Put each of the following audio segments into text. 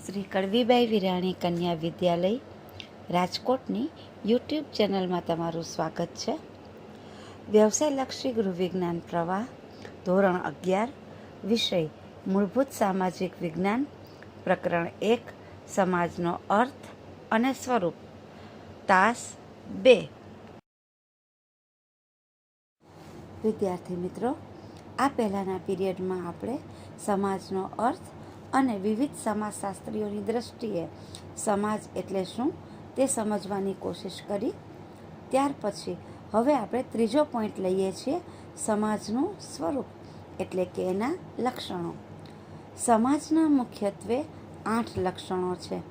શ્રી કડવીબાઈ વિરાણી કન્યા વિદ્યાલય રાજકોટની યુટ્યુબ ચેનલમાં તમારું સ્વાગત છે. વ્યવસાયલક્ષી ગૃહવિજ્ઞાન પ્રવાહ ધોરણ 11 વિષય મૂળભૂત સામાજિક વિજ્ઞાન પ્રકરણ 1 સમાજનો અર્થ અને સ્વરૂપ તાસ 2. વિદ્યાર્થી મિત્રો, આ પહેલાંના પીરિયડમાં આપણે સમાજનો અર્થ અને વિવિધ સમાજશાસ્ત્રીઓની દ્રષ્ટિએ સમાજ એટલે શું તે સમજવાની કોશિશ કરી. ત્યાર પછી હવે આપણે ત્રીજો પોઈન્ટ લઈએ છીએ, સમાજનું સ્વરૂપ એટલે કે એના લક્ષણો. સમાજના મુખ્યત્વે 8 લક્ષણો છે.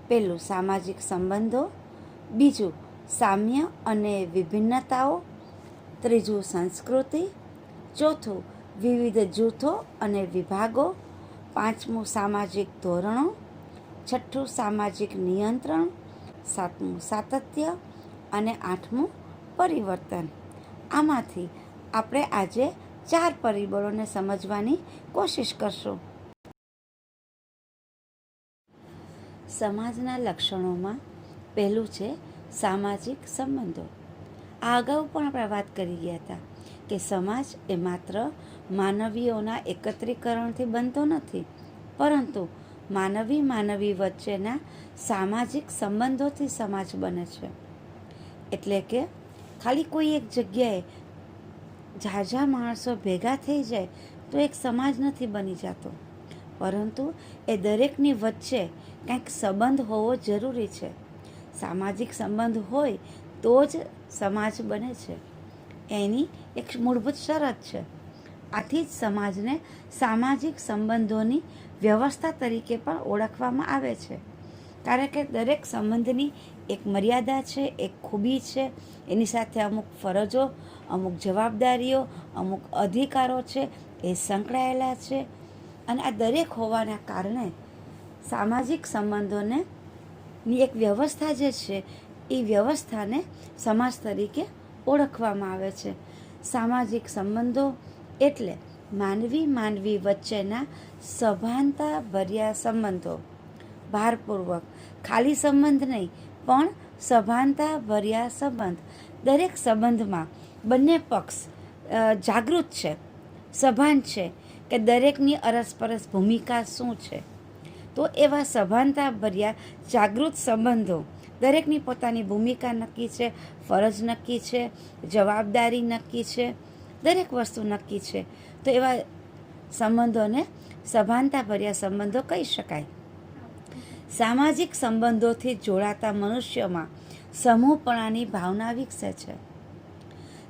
પહેલું સામાજિક સંબંધો, બીજું સામ્ય અને વિભિન્નતાઓ, ત્રીજું સંસ્કૃતિ, ચોથું વિવિધ જૂથો અને વિભાગો, પાંચમું સામાજિક ધોરણો, છઠ્ઠું સામાજિક નિયંત્રણ, સાતમું સાતત્ય અને આઠમું પરિવર્તન. આમાંથી આપણે આજે 4 પરિબળોને સમજવાની કોશિશ કરશું. સમાજના લક્ષણોમાં પહેલું છે સામાજિક સંબંધો. આ અગાઉ પણ આપણે વાત કરી ગયા હતા કે સમાજ એ માત્ર માનવીઓના એકત્રીકરણથી બનતો નથી, પરંતુ માનવી વચ્ચેના સામાજિક સંબંધોથી સમાજ બને છે. એટલે કે ખાલી કોઈ એક જગ્યાએ ઝાઝા માણસો ભેગા થઈ જાય તો એક સમાજ નથી બની જતો, પરંતુ એ દરેકની વચ્ચે કંઈક સંબંધ હોવો જરૂરી છે. સામાજિક સંબંધ હોય તો જ સમાજ બને છે. એની એક મૂળભૂત શરત છે. આથી જ સમાજને સામાજિક સંબંધોની વ્યવસ્થા તરીકે પણ ઓળખવામાં આવે છે, કારણ કે દરેક સંબંધની એક મર્યાદા છે, એક ખૂબી છે, એની સાથે અમુક ફરજો, અમુક જવાબદારીઓ, અમુક અધિકારો છે એ સંકળાયેલા છે. અને આ દરેક હોવાના કારણે સામાજિક સંબંધોને ની એક વ્યવસ્થા જે છે એ વ્યવસ્થાને સમાજ તરીકે ઓળખવામાં આવે છે. સામાજિક સંબંધો એટલે માનવી વચ્ચેના સભાનતા ભર્યા સંબંધો. ભારપૂર્વક ખાલી સંબંધ નહીં, પણ સભાનતા ભર્યા સંબંધ. દરેક સંબંધમાં બંને પક્ષ જાગૃત છે, સભાન છે કે દરેકની અરસપરસ ભૂમિકા શું છે. તો એવા સભાનતા ભર્યા જાગૃત સંબંધો, દરેકની પોતાની ભૂમિકા નક્કી છે, ફરજ નક્કી છે, જવાબદારી નક્કી છે, દરેક વસ્તુ નક્કી છે. તો એવા સંબંધોને સભાનતા ભર્યા સંબંધો કહી શકાય. સામાજિક સંબંધોથી જોડાતા મનુષ્યોમાં સમૂહપણાની ભાવના વિકસે છે.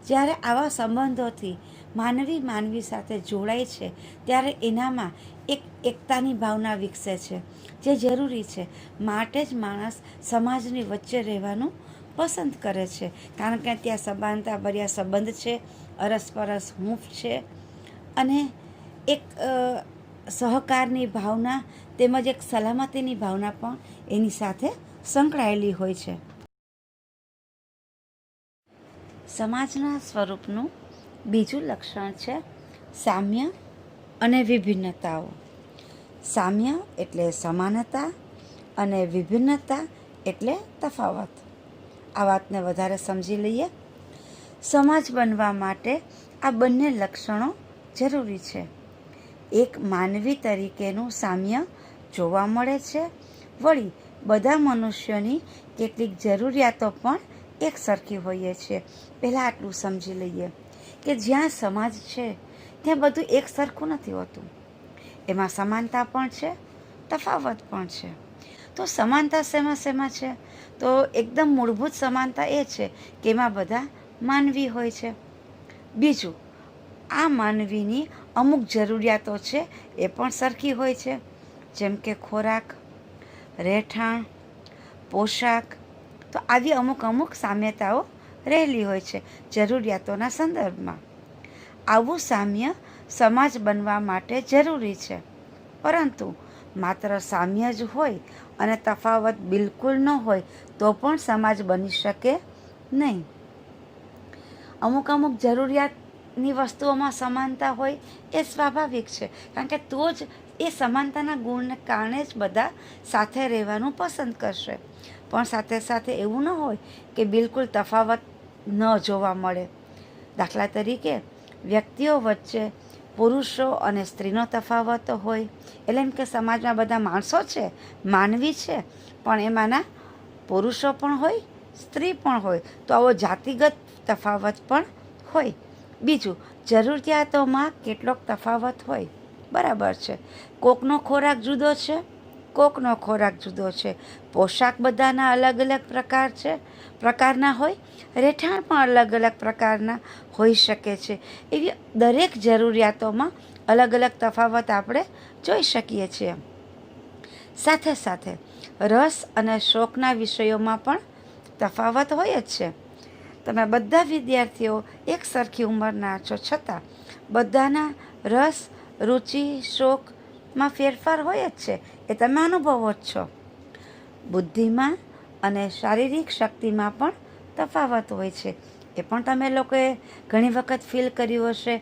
જ્યારે આવા સંબંધોથી માનવી સાથે જોડાય છે ત્યારે એનામાં એક એકતાની ભાવના વિકસે છે, જે જરૂરી છે. માટે જ માણસ સમાજની વચ્ચે રહેવાનું પસંદ કરે છે, કારણ કે ત્યાં સભાનતા ભર્યા સંબંધ છે, અરસપરસ હૂંફ છે અને એક સહકારની ભાવના તેમજ એક સલામતીની ભાવના પણ એની સાથે સંકળાયેલી હોય છે. સમાજના સ્વરૂપનું બીજું લક્ષણ છે સામ્ય અને વિભિન્નતાઓ. સામ્ય એટલે સમાનતા અને વિભિન્નતા એટલે તફાવત. આ વાતને વધારે સમજી લઈએ. સમાજ બનવા માટે આ બંને લક્ષણો જરૂરી છે. એક માનવી તરીકેનું સામ્ય જોવા મળે છે. વળી બધા મનુષ્યોની કેટલીક જરૂરિયાતો પણ એક સરખી હોઈએ છે. પહેલાં આટલું સમજી લઈએ કે જ્યાં સમાજ છે ત્યાં બધું એક સરખું નથી હોતું. એમાં સમાનતા પણ છે, તફાવત પણ છે. તો સમાનતા શેમાં છે? તો એકદમ મૂળભૂત સમાનતા એ છે કે એમાં બધા માનવી હોય છે. બીજું, આ માનવીની અમુક જરૂરિયાતો છે એ પણ સરખી હોય છે, જેમ કે ખોરાક, રહેઠાણ, પોશાક. તો આવી અમુક સામ્યતાઓ રહેલી હોય છે જરૂરિયાતોના સંદર્ભમાં. આવું સામ્ય સમાજ બનવા માટે જરૂરી છે, પરંતુ માત્ર સામ્ય જ હોય અને તફાવત બિલકુલ ન હોય તો પણ સમાજ બની શકે નહીં. અમુક જરૂરિયાતની વસ્તુઓમાં સમાનતા હોય એ સ્વાભાવિક છે, કારણ કે તો જ એ સમાનતાના ગુણને કારણે જ બધા સાથે રહેવાનું પસંદ કરશે. પણ સાથે સાથે એવું ન હોય કે બિલકુલ તફાવત ન જોવા મળે. દાખલા તરીકે વ્યક્તિઓ વચ્ચે પુરુષો અને સ્ત્રીનો તફાવત હોય, એટલે એમ કે સમાજમાં બધા માણસો છે, માનવી છે, પણ એમાંના પુરુષો પણ હોય, સ્ત્રી પણ હોય, તો આવો જાતિગત તફાવત પણ હોય. બીજું, જરૂરિયાતોમાં કેટલોક તફાવત હોય, બરાબર છે. કોકનો ખોરાક જુદો છે, કોકનો ખોરાક જુદો છે. પોશાક બધાના અલગ અલગ પ્રકારના હોય, રહેઠાણ પણ અલગ અલગ પ્રકારના હોઈ શકે છે. એવી દરેક જરૂરિયાતોમાં અલગ અલગ તફાવત આપણે જોઈ શકીએ છીએ. સાથે સાથે રસ અને શોખના વિષયોમાં પણ તફાવત હોય જ છે. તમે બધા વિદ્યાર્થીઓ એક સરખી ઉંમરના છો, છતાં બધાના રસ, રુચિ, શોખમાં ફેરફાર હોય જ છે. એ તમે અનુભવો જ છો. બુદ્ધિમાં અને શારીરિક શક્તિમાં પણ તફાવત હોય છે. એ પણ તમે લોકોએ ઘણી વખત ફીલ કર્યું હશે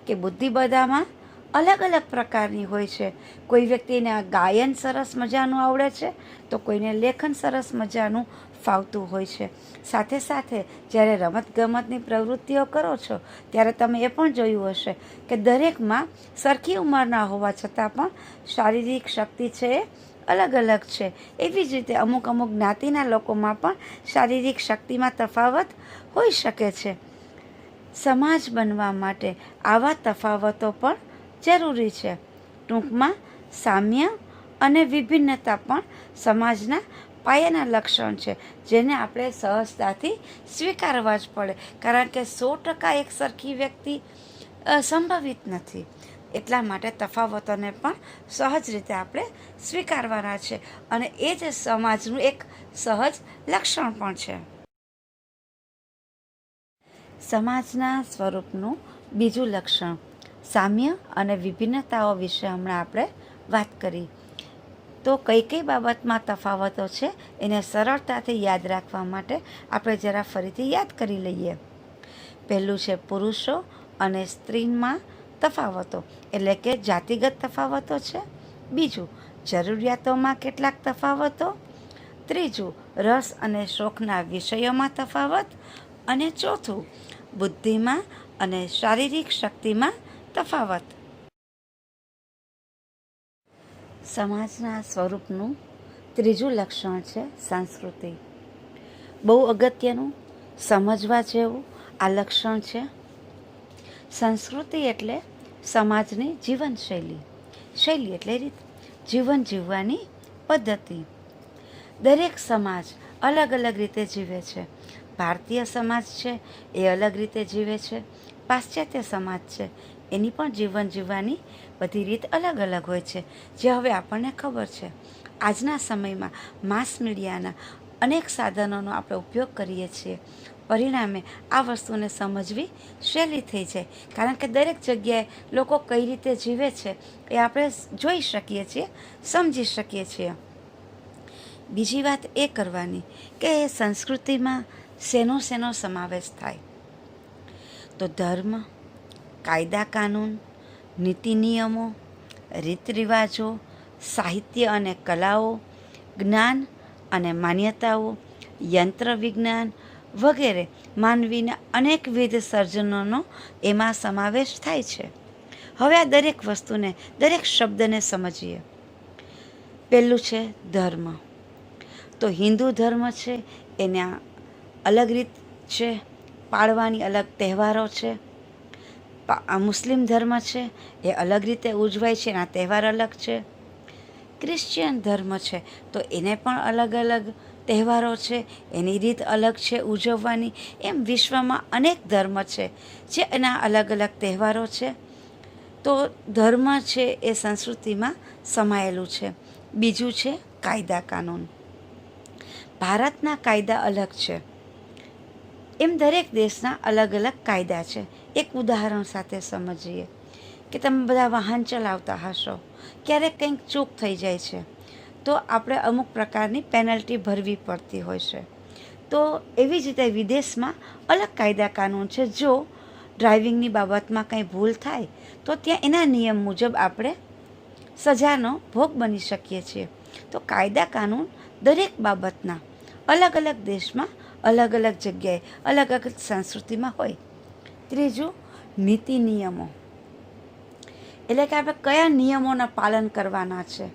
કે બુદ્ધિ બધામાં અલગ અલગ પ્રકારની હોય છે. કોઈ વ્યક્તિને ગાયન સરસ મજાનું આવડે છે, તો કોઈને લેખન સરસ મજાનું ફાવતું હોય છે. સાથે સાથે જ્યારે રમતગમતની પ્રવૃત્તિઓ કરો છો, ત્યારે તમે એ પણ જોયું હશે કે દરેકમાં સરખી ઉંમરના હોવા છતાં પણ શારીરિક શક્તિ છે એ અલગ અલગ છે. એવી જ રીતે અમુક અમુક જ્ઞાતિના લોકોમાં પણ શારીરિક શક્તિમાં તફાવત હોઈ શકે છે. સમાજ બનવા માટે આવા તફાવતો પણ જરૂરી છે. ટૂંકમાં સામ્ય અને વિભિન્નતા પણ સમાજના પાયાના લક્ષણ છે, જેને આપણે સહજતાથી સ્વીકારવા જ પડે. કારણ કે 100% એક સરખી વ્યક્તિ સંભવિત નથી. એટલા માટે તફાવતોને પણ સહજ રીતે આપણે સ્વીકારવાના છે, અને એ જ સમાજનું એક સહજ લક્ષણ પણ છે. સમાજના સ્વરૂપનું બીજું લક્ષણ સામ્ય અને વિભિન્નતાઓ વિશે હમણાં આપણે વાત કરી. તો કઈ કઈ બાબતમાં તફાવતો છે એને સરળતાથી યાદ રાખવા માટે આપણે જરા ફરીથી યાદ કરી લઈએ. પહેલું છે પુરુષો અને સ્ત્રીમાં તફાવતો, એટલે કે જાતિગત તફાવતો છે. બીજું, જરૂરિયાતોમાં કેટલાક તફાવતો. ત્રીજું, રસ અને શોખના વિષયોમાં તફાવત. અને ચોથું, બુદ્ધિમાં અને શારીરિક શક્તિમાં તફાવત. સમાજના સ્વરૂપનું ત્રીજું લક્ષણ છે સંસ્કૃતિ. બહુ અગત્યનું, સમજવા જેવું આ લક્ષણ છે. સંસ્કૃતિ એટલે સમાજની જીવનશૈલી. શૈલી એટલે રીત, જીવન જીવવાની પદ્ધતિ. દરેક સમાજ અલગ અલગ રીતે જીવે છે. ભારતીય સમાજ છે એ અલગ રીતે જીવે છે. પાશ્ચાત્ય સમાજ છે એની પણ જીવન જીવવાની બધી રીત અલગ અલગ હોય છે, જે હવે આપણને ખબર છે. આજના સમયમાં માસ મીડિયાના અનેક સાધનોનો આપણે ઉપયોગ કરીએ છીએ. પરિણામે આ વસ્તુને સમજવી સહેલી થઈ જાય, કારણ કે દરેક જગ્યાએ લોકો કઈ રીતે જીવે છે એ આપણે જોઈ શકીએ છીએ, સમજી શકીએ છીએ. બીજી વાત એ કરવાની કે સંસ્કૃતિમાં શેનો સમાવેશ થાય. તો ધર્મ, કાયદા કાનૂન, નીતિ નિયમો, રીત રિવાજો, સાહિત્ય અને કલાઓ, જ્ઞાન અને માન્યતાઓ, યંત્ર વિજ્ઞાન વગેરે માનવીના અનેકવિધ સર્જનોનો એમાં સમાવેશ થાય છે. હવે આ દરેક વસ્તુને, દરેક શબ્દને સમજીએ. પહેલું છે ધર્મ. તો હિન્દુ ધર્મ છે એના અલગ રીત છે, પાળવાની અલગ તહેવારો છે. મુસ્લિમ ધર્મ છે એ અલગ રીતે ઉજવાય છે, એના તહેવાર અલગ છે. ક્રિશ્ચિયન ધર્મ છે તો એને પણ અલગ અલગ તહેવારો છે, એની રીત અલગ છે ઉજવવાની. એમ વિશ્વમાં અનેક ધર્મ છે જે એના અલગ અલગ તહેવારો છે. તો ધર્મ છે એ સંસ્કૃતિમાં સમાયેલું છે. બીજું છે કાયદા કાનૂન. ભારતના કાયદા અલગ છે, એમ દરેક દેશના અલગ અલગ કાયદા છે. એક ઉદાહરણ સાથે સમજીએ કે તમે બધા વાહન ચલાવતા હશો, ક્યારેક કંઈક ચૂક થઈ જાય છે તો આપણે અમુક પ્રકારની પેનલ્ટી ભરવી પડતી હોય છે. તો એવી જ રીતે વિદેશમાં અલગ કાયદા કાનૂન છે. જો ડ્રાઇવિંગની બાબતમાં કંઈ ભૂલ થાય તો ત્યાં એના નિયમ મુજબ આપણે સજાનો ભોગ બની શકીએ છીએ. તો કાયદા કાનૂન દરેક બાબતના અલગ અલગ દેશમાં, અલગ અલગ જગ્યાએ, અલગ અલગ સંસ્કૃતિમાં હોય. ત્રીજું, નીતિ નિયમો, એટલે કે આપણે કયા નિયમોના પાલન કરવાના છે,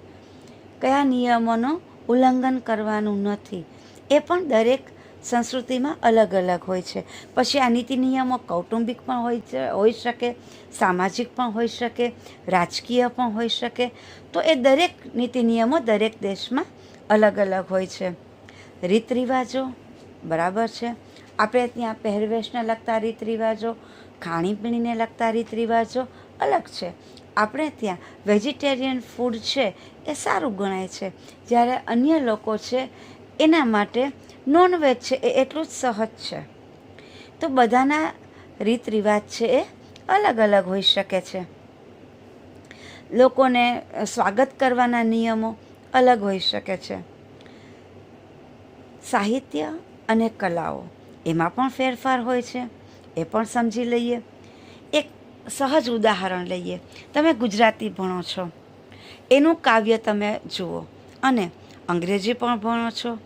કયા નિયમોનું ઉલ્લંઘન કરવાનું નથી, એ પણ દરેક સંસ્કૃતિમાં અલગ અલગ હોય છે. પછી આ નીતિ નિયમો કૌટુંબિક પણ હોઈ શકે, સામાજિક પણ હોઈ શકે, રાજકીય પણ હોઈ શકે. તો એ દરેક નીતિ નિયમો દરેક દેશમાં અલગ અલગ હોય છે. રીત રિવાજો બરાબર છે, આપણે ત્યાં પહેરવેશને લગતા રીત રિવાજો, ખાણીપીણીને લગતા રીત રિવાજો અલગ છે. આપણે ત્યાં વેજીટેરિયન ફૂડ છે એ સારું ગણાય છે, જ્યારે અન્ય લોકો છે એના માટે નોનવેજ છે એ એટલું જ સહજ છે. તો બધાના રીત રિવાજ છે એ અલગ અલગ હોઈ શકે છે. લોકોને સ્વાગત કરવાના નિયમો અલગ હોઈ શકે છે. સાહિત્ય અને કલાઓ, એમાં પણ ફેરફાર હોય છે, એ પણ સમજી લઈએ. એક સહજ ઉદાહરણ લઈએ. તમે ગુજરાતી ભણો છો, એનું કાવ્ય તમે જુઓ, અને અંગ્રેજી પણ ભણો છો,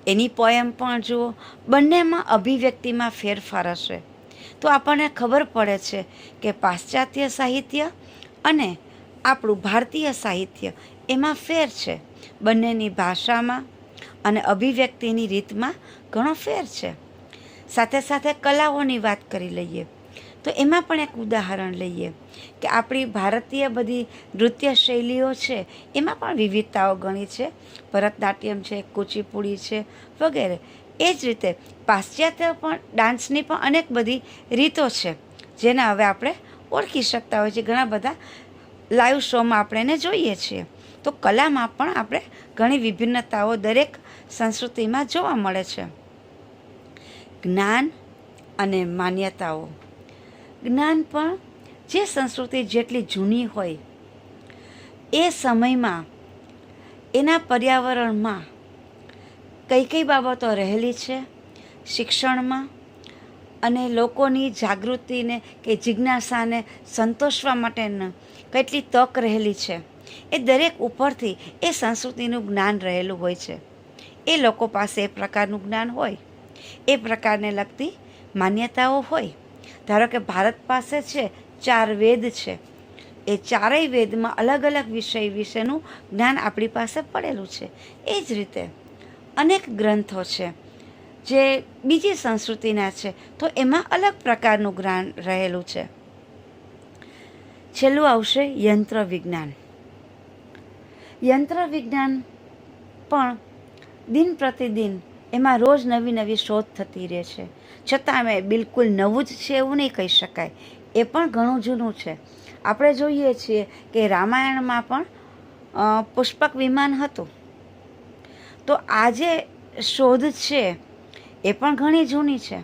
એની પોએમ પણ જુઓ. બંનેમાં અભિવ્યક્તિમાં ફેરફાર હશે. તો આપણને ખબર પડે છે કે પાશ્ચાત્ય સાહિત્ય અને આપણું ભારતીય સાહિત્ય એમાં ફેર છે. બંનેની ભાષામાં અને અભિવ્યક્તિની રીતમાં ઘણો ફેર છે. સાથે સાથે કલાઓની વાત કરી લઈએ તો એમાં પણ એક ઉદાહરણ લઈએ કે આપણી ભારતીય બધી નૃત્ય શૈલીઓ છે એમાં પણ વિવિધતાઓ ઘણી છે. ભરતનાટ્યમ છે, કુચીપુડી છે વગેરે. એ જ રીતે પાશ્ચાત્ય પણ ડાન્સની પણ અનેક બધી રીતો છે જેને હવે આપણે ઓળખી શકતા હોઈએ છીએ. ઘણા બધા લાઈવ શોમાં આપણે એને જોઈએ છીએ. તો કલામાં પણ આપણે ઘણી વિભિન્નતાઓ દરેક સંસ્કૃતિમાં જોવા મળે છે. જ્ઞાન અને માન્યતાઓ, જ્ઞાન પણ જે સંસ્કૃતિ જેટલી જૂની હોય એ સમયમાં એના પર્યાવરણમાં કઈ કઈ બાબતો રહેલી છે, શિક્ષણમાં અને લોકોની જાગૃતિને કે જિજ્ઞાસાને સંતોષવા માટેની કેટલી તક રહેલી છે, એ દરેક ઉપરથી એ સંસ્કૃતિનું જ્ઞાન રહેલું હોય છે. એ લોકો પાસે એ પ્રકારનું જ્ઞાન હોય, એ પ્રકારને લગતી માન્યતાઓ હોય. ધારો કે ભારત પાસે છે 4 વેદ છે, એ 4 વેદમાં અલગ અલગ વિષય વિશેનું જ્ઞાન આપણી પાસે પડેલું છે. એ જ રીતે અનેક ગ્રંથો છે જે બીજી સંસ્કૃતિના છે, તો એમાં અલગ પ્રકારનું જ્ઞાન રહેલું છે. છેલ્લું આવશે યંત્ર વિજ્ઞાન. યંત્ર વિજ્ઞાન પણ દિન પ્રતિદિન એમાં રોજ નવી નવી શોધ થતી રહે છે. છતાં અમે બિલકુલ નવું જ છે એવું નહીં કહી શકાય, એ પણ ઘણું જૂનું છે. આપણે જોઈએ છીએ કે રામાયણમાં પણ પુષ્પક વિમાન હતું. તો આ જે શોધ છે એ પણ ઘણી જૂની છે.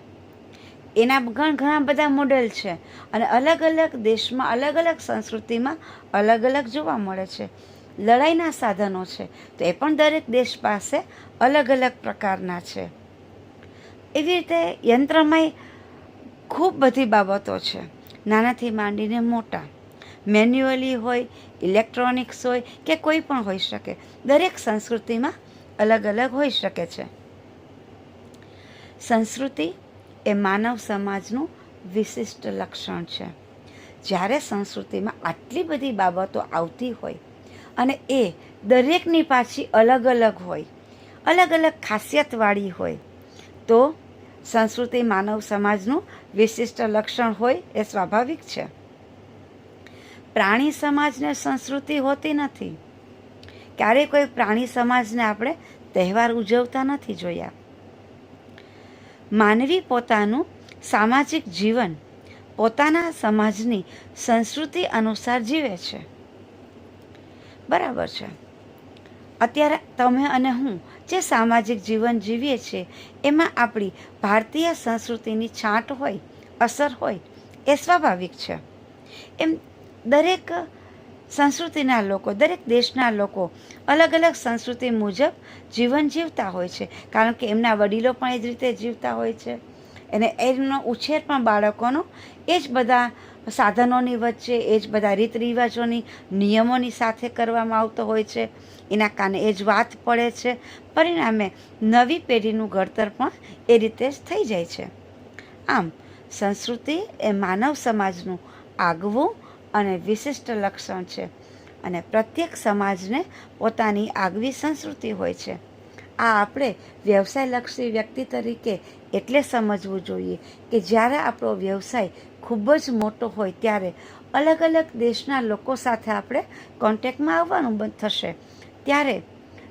એના ઘણા બધા મોડેલ છે અને અલગ અલગ દેશમાં, અલગ અલગ સંસ્કૃતિમાં અલગ અલગ જોવા મળે છે. લડાઈના સાધનો છે તો એ પણ દરેક દેશ પાસે અલગ અલગ પ્રકારના છે. એવી રીતે યંત્રમાંય ખૂબ બધી બાબતો છે, નાનાથી માંડીને મોટા. મેન્યુઅલી હોય, ઇલેક્ટ્રોનિક્સ હોય કે કોઈ પણ હોઈ શકે. દરેક સંસ્કૃતિમાં અલગ અલગ હોઈ શકે છે. સંસ્કૃતિ એ માનવ સમાજનું વિશિષ્ટ લક્ષણ છે. જ્યારે સંસ્કૃતિમાં આટલી બધી બાબતો આવતી હોય અને એ દરેકની પાછી અલગ અલગ હોય, અલગ અલગ ખાસિયતવાળી હોય, તો સંસ્કૃતિ માનવ સમાજનું વિશિષ્ટ લક્ષણ હોય એ સ્વાભાવિક છે. પ્રાણી સમાજને સંસ્કૃતિ હોતી નથી. ક્યારેય કોઈ પ્રાણી સમાજને આપણે તહેવાર ઉજવતા નથી જોયા. માનવી પોતાનું સામાજિક જીવન પોતાના સમાજની સંસ્કૃતિ અનુસાર જીવે છે. બરાબર છે. અત્યારે તમે અને હું જે સામાજિક જીવન જીવીએ છીએ એમાં આપણી ભારતીય સંસ્કૃતિની છાંટ હોય, અસર હોય, એ સ્વાભાવિક છે. એમ દરેક સંસ્કૃતિના લોકો, દરેક દેશના લોકો અલગ અલગ સંસ્કૃતિ મુજબ જીવન જીવતા હોય છે, કારણ કે એમના વડીલો પણ એ જ રીતે જીવતા હોય છે, અને એનો ઉછેર પણ બાળકોનો એ જ બધા સાધનોની વચ્ચે, એ જ બધા રીત રિવાજોની નિયમોની સાથે કરવામાં આવતો હોય છે. એના કારણે એ જ વાત પડે છે. પરિણામે નવી પેઢીનું ઘડતર પણ એ રીતે જ થઈ જાય છે. આમ સંસ્કૃતિ એ માનવ સમાજનું આગવું અને વિશિષ્ટ લક્ષણ છે, અને પ્રત્યેક સમાજને પોતાની આગવી સંસ્કૃતિ હોય છે. આ આપણે વ્યવસાયલક્ષી વ્યક્તિ તરીકે એટલે સમજવું જોઈએ કે જ્યારે આપણો વ્યવસાય ખૂબ જ મોટો હોય ત્યારે અલગ અલગ દેશના લોકો સાથે આપણે કોન્ટેક્ટમાં આવવાનું બંધ થશે. ત્યારે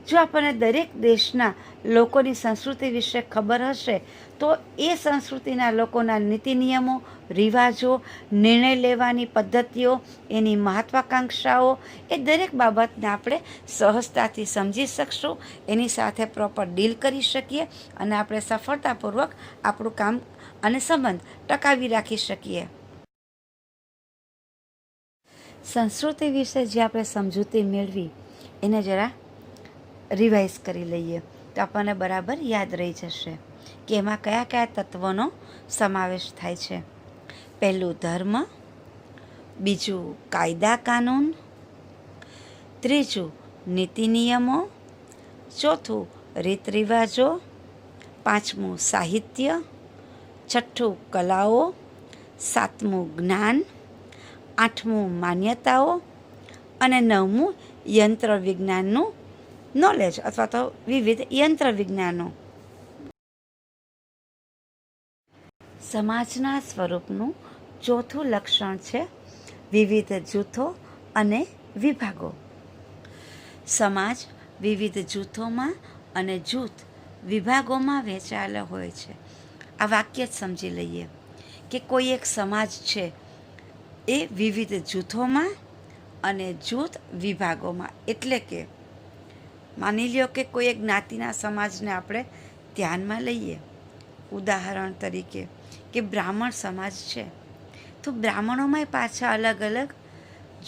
જો આપણને દરેક દેશના લોકોની સંસ્કૃતિ વિશે ખબર હશે તો એ સંસ્કૃતિના લોકોના નીતિ નિયમો, રિવાજો, નિર્ણય લેવાની પદ્ધતિઓ, એની મહત્વાકાંક્ષાઓ, એ દરેક બાબતને આપણે સહજતાથી સમજી શકશું, એની સાથે પ્રોપર ડીલ કરી શકીએ અને આપણે સફળતાપૂર્વક આપણું કામ અને સંબંધ ટકાવી રાખી શકીએ. સંસ્કૃતિ વિશે જે આપણે સમજૂતી મેળવી એને જરા રિવાઇઝ કરી લઈએ તો આપણને બરાબર યાદ રહી જશે કે એમાં કયા કયા તત્વોનો સમાવેશ થાય છે. પહેલું ધર્મ, બીજું કાયદા કાનૂન, ત્રીજું નીતિ નિયમો, ચોથું રીત રિવાજો, પાંચમું સાહિત્ય, છઠ્ઠું કલાઓ, સાતમું જ્ઞાન, આઠમું માન્યતાઓ અને નવમું યંત્ર વિજ્ઞાનનું નોલેજ અથવા તો વિવિધ યંત્ર વિજ્ઞાનો. સમાજના સ્વરૂપનું ચોથું લક્ષણ છે વિવિધ જૂથો અને વિભાગો. સમાજ વિવિધ જૂથોમાં અને જૂથ વિભાગોમાં વહેંચાયેલા હોય છે. આ વાક્ય જ સમજી લઈએ કે કોઈ એક સમાજ છે એ વિવિધ જૂથોમાં અને જૂથ વિભાગોમાં, એટલે કે માની લ્યો કે કોઈ એક જ્ઞાતિના સમાજને આપણે ધ્યાનમાં લઈએ. ઉદાહરણ તરીકે કે બ્રાહ્મણ સમાજ છે તો બ્રાહ્મણોમાંય પાછા અલગ અલગ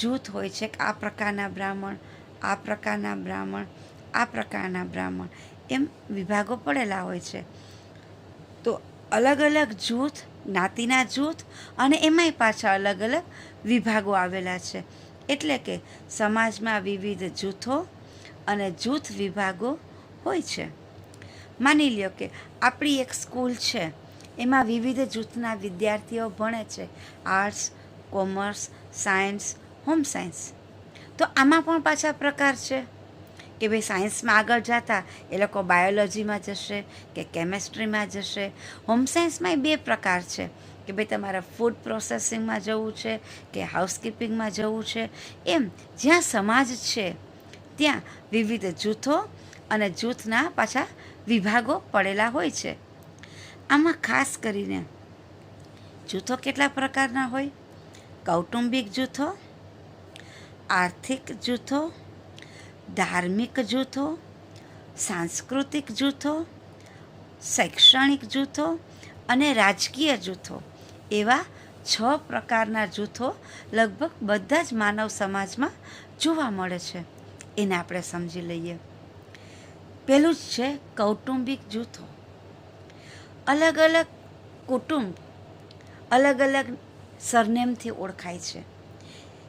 જૂથ હોય છે કે આ પ્રકારના બ્રાહ્મણ, આ પ્રકારના બ્રાહ્મણ, આ પ્રકારના બ્રાહ્મણ, એમ વિભાગો પડેલા હોય છે. તો અલગ અલગ જૂથ, જ્ઞાતિના જૂથ અને એમાંય પાછા અલગ અલગ વિભાગો આવેલા છે. એટલે કે સમાજમાં વિવિધ જૂથો અને જૂથ વિભાગો હોય છે. માની લ્યો કે આપણી એક સ્કૂલ છે, એમાં વિવિધ જૂથના વિદ્યાર્થીઓ ભણે છે, arts, commerce, science, home science. તો આમાં પણ પાછા પ્રકાર છે કે ભાઈ સાયન્સમાં આગળ જતા એ લોકો બાયોલોજીમાં જશે કે કેમેસ્ટ્રીમાં જશે. હોમ સાયન્સમાંય બે પ્રકાર છે કે ભાઈ તમારે ફૂડ પ્રોસેસિંગમાં જવું છે કે હાઉસકીપિંગમાં જવું છે. એમ જ્યાં સમાજ છે ત્યાં વિવિધ જૂથો અને જૂથના પાછા વિભાગો પડેલા હોય છે. આમાં ખાસ કરીને જૂથો કેટલા પ્રકારના હોય? કૌટુંબિક જૂથો, આર્થિક જૂથો, ધાર્મિક જૂથો, સાંસ્કૃતિક જૂથો, શૈક્ષણિક જૂથો અને રાજકીય જૂથો. એવા 6 પ્રકારના જૂથો લગભગ બધા જ માનવ સમાજમાં જોવા મળે છે. એને આપણે સમજી લઈએ. પહેલું જ છે કૌટુંબિક જૂથો. અલગ અલગ કુટુંબ અલગ અલગ સરનેમથી ઓળખાય છે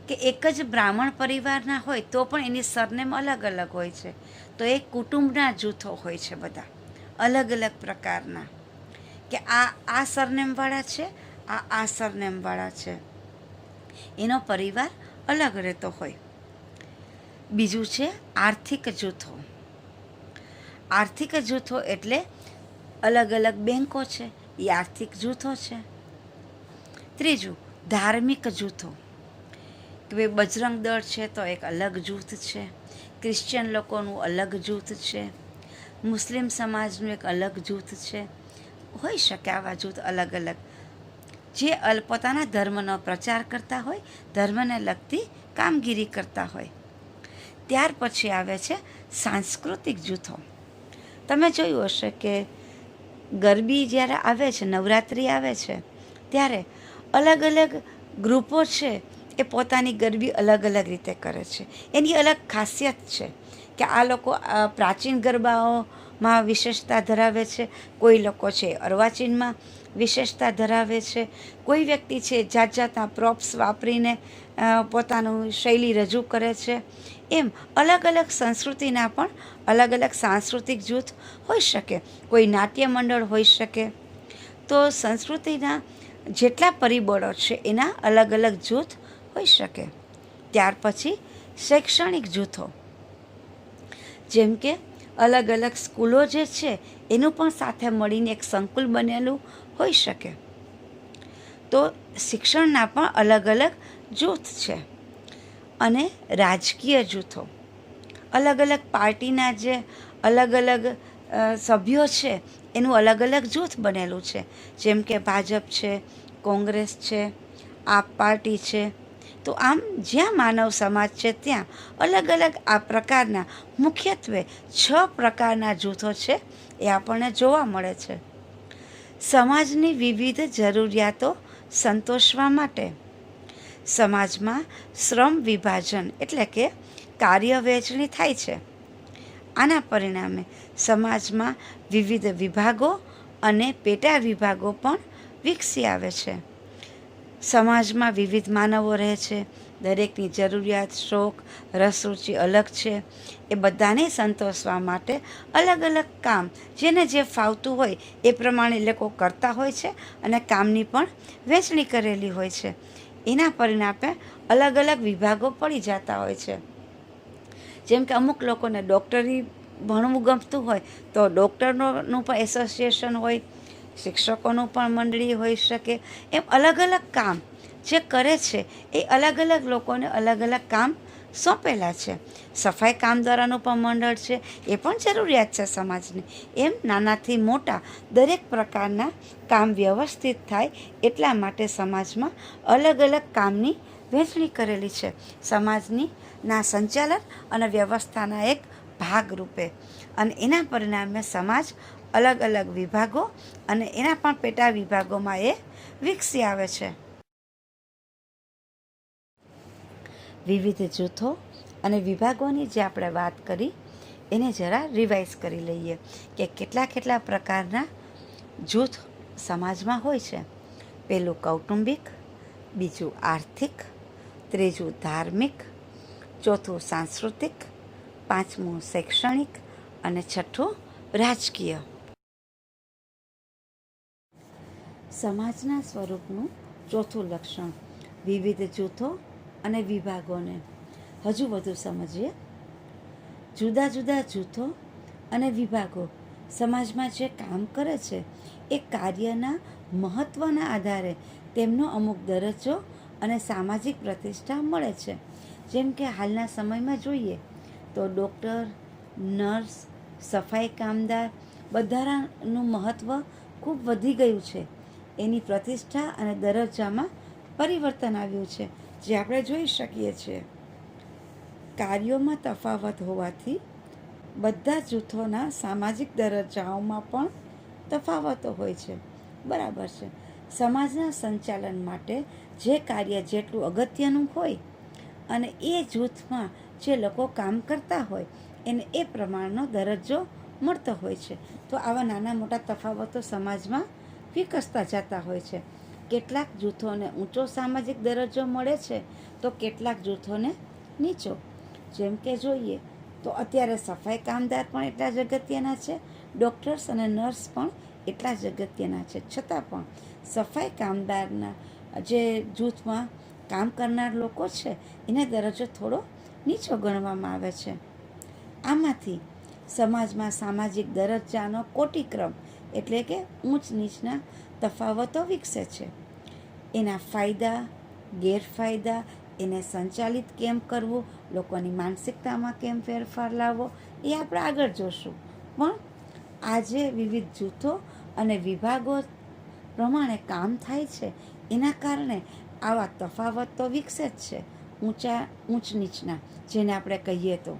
કે એક જ બ્રાહ્મણ પરિવારના હોય તો પણ એની સરનેમ અલગ અલગ હોય છે. તો એ કુટુંબના જૂથો હોય છે બધા અલગ અલગ પ્રકારના, કે આ સરનેમવાળા છે, આ સરનેમવાળા છે, એનો પરિવાર અલગ રહેતો હોય. બીજું છે આર્થિક જૂથો. આર્થિક જૂથો એટલે અલગ અલગ બેન્કો છે, એ આર્થિક જૂથો છે. ત્રીજું ધાર્મિક જૂથો, કે ભાઈ બજરંગ દળ છે તો એક અલગ જૂથ છે, ક્રિશ્ચિયન લોકોનું અલગ જૂથ છે, મુસ્લિમ સમાજનું એક અલગ જૂથ છે. હોઈ શકે આવા જૂથ અલગ અલગ જે પોતાના ધર્મનો પ્રચાર કરતા હોય, ધર્મને લગતી કામગીરી કરતા હોય. ત્યાર પછી આવે છે સાંસ્કૃતિક જૂથો. તમે જોયું હશે કે ગરબી જ્યારે આવે છે, નવરાત્રિ આવે છે, ત્યારે અલગ અલગ ગ્રુપો છે એ પોતાની ગરબી અલગ અલગ રીતે કરે છે. એની અલગ ખાસિયત છે કે આ લોકો પ્રાચીન ગરબાઓમાં વિશેષતા ધરાવે છે, કોઈ લોકો છે અર્વાચીનમાં વિશેષતા ધરાવે છે. કોઈ વ્યક્તિ છે જાત જાતના પ્રોપ્સ વાપરીને પોતાનું શૈલી રજૂ કરે છે. એમ અલગ અલગ સંસ્કૃતિના પણ અલગ અલગ સાંસ્કૃતિક જૂથ હોઈ શકે. કોઈ નાટ્ય મંડળ હોઈ શકે. તો સંસ્કૃતિના જેટલા પરિબળો છે એના અલગ અલગ જૂથ હોઈ શકે. ત્યાર પછી શૈક્ષણિક જૂથો, જેમ કે અલગ અલગ સ્કૂલો જે છે એનું પણ સાથે મળીને એક સંકુલ બનેલું હોઈ શકે. તો શિક્ષણના પણ અલગ અલગ જૂથ છે. અને રાજકીય જૂથો, અલગ અલગ પાર્ટીના જે અલગ અલગ સભ્યો છે એનું અલગ અલગ જૂથ બનેલું છે. જેમ કે ભાજપ છે, કોંગ્રેસ છે, આપ પાર્ટી છે. તો આમ જ્યાં માનવ સમાજ છે ત્યાં અલગ અલગ આ પ્રકારના મુખ્યત્વે 6 પ્રકારના જૂથો છે એ આપણને જોવા મળે છે. સમાજની વિવિધ જરૂરિયાતો સંતોષવા માટે સમાજમાં શ્રમ વિભાજન એટલે કે કાર્ય વહેંચણી થાય છે. આના પરિણામે સમાજમાં વિવિધ વિભાગો અને પેટા વિભાગો પણ વિકસી આવે છે. સમાજમાં વિવિધ માનવો રહે છે. દરેકની જરૂરિયાત, શોખ, રસરૂચિ અલગ છે. એ બધાને સંતોષવા માટે અલગ અલગ કામ જેને જે ફાવતું હોય એ પ્રમાણે લોકો કરતા હોય છે અને કામની પણ વહેંચણી કરેલી હોય છે. એના પરિણામે અલગ અલગ વિભાગો પડી જતા હોય છે. જેમ કે અમુક લોકોને ડૉક્ટરી ભણવું ગમતું હોય તો ડૉક્ટરનું પણ એસોસિએશન હોય, શિક્ષકોનું પણ મંડળી હોઈ શકે. એમ અલગ અલગ કામ જે કરે છે એ અલગ અલગ લોકોને અલગ અલગ કામ સોંપેલા છે. સફાઈ કામદારોનું પણ મંડળ છે, એ પણ જરૂરિયાત છે સમાજની. એમ નાનાથી મોટા દરેક પ્રકારના કામ વ્યવસ્થિત થાય એટલા માટે સમાજમાં અલગ અલગ કામની વહેંચણી કરેલી છે. સમાજની સંચાલન અને વ્યવસ્થાના એક ભાગરૂપે. અને એના પરિણામે સમાજ અલગ અલગ વિભાગો અને એના પણ પેટા વિભાગોમાં એ વિકસી આવે છે. વિવિધ જૂથો અને વિભાગોની જે આપણે વાત કરી એને જરા રિવાઇઝ કરી લઈએ કે કેટલા પ્રકારના જૂથ સમાજમાં હોય છે. પહેલું કૌટુંબિક, બીજું આર્થિક, ત્રીજું ધાર્મિક, ચોથું સાંસ્કૃતિક, પાંચમું શૈક્ષણિક અને છઠ્ઠું રાજકીય. સમાજના સ્વરૂપનું ચોથું લક્ષણ, વિવિધ જૂથો અને વિભાગોને હજુ વધુ સમજીએ. જુદા જુદા જૂથો અને વિભાગો સમાજમાં જે કામ કરે છે એ કાર્યના મહત્ત્વના આધારે તેમનો અમુક દરજ્જો અને સામાજિક પ્રતિષ્ઠા મળે છે. જેમ કે હાલના સમયમાં જોઈએ તો ડૉક્ટર, નર્સ, સફાઈ કામદાર બધાનું મહત્ત્વ ખૂબ વધી ગયું છે. એની પ્રતિષ્ઠા અને દરજ્જામાં પરિવર્તન આવ્યું છે, જે આપણે જોઈ શકીએ છીએ. કાર્યોમાં તફાવત હોવાથી બધા જૂથોના સામાજિક દરજ્જાઓમાં પણ તફાવતો હોય છે. બરાબર છે. સમાજના સંચાલન માટે જે કાર્ય જેટલું અગત્યનું હોય અને એ જૂથમાં જે લોકો કામ કરતા હોય એને એ પ્રમાણનો દરજ્જો મળતો હોય છે. તો આવા નાના મોટા તફાવતો સમાજમાં વિકસતા જતા હોય છે. કેટલાક જૂથોને ઊંચો સામાજિક દરજ્જો મળે છે તો કેટલાક જૂથોને નીચો. જેમ કે જોઈએ તો અત્યારે સફાઈ કામદાર પણ એટલા જ અગત્યના છે, ડૉક્ટર્સ અને નર્સ પણ એટલા જ અગત્યના છે. છતાં પણ સફાઈ કામદારના જે જૂથમાં કામ કરનાર લોકો છે એને દરજ્જો થોડો નીચો ગણવામાં આવે છે. આમાંથી સમાજમાં સામાજિક દરજ્જાનો કોટિક્રમ એટલે કે ઊંચ નીચના તફાવતો વિકસે છે. એના ફાયદા, ગેરફાયદા, એને સંચાલિત કેમ કરવું, લોકોની માનસિકતામાં કેમ ફેરફાર લાવવો એ આપણે આગળ જોશું. પણ આજે વિવિધ જૂથો અને વિભાગો પ્રમાણે કામ થાય છે એના કારણે આવા તફાવત તો વિકસે જ છે, ઊંચ નીચના જેને આપણે કહીએ તો.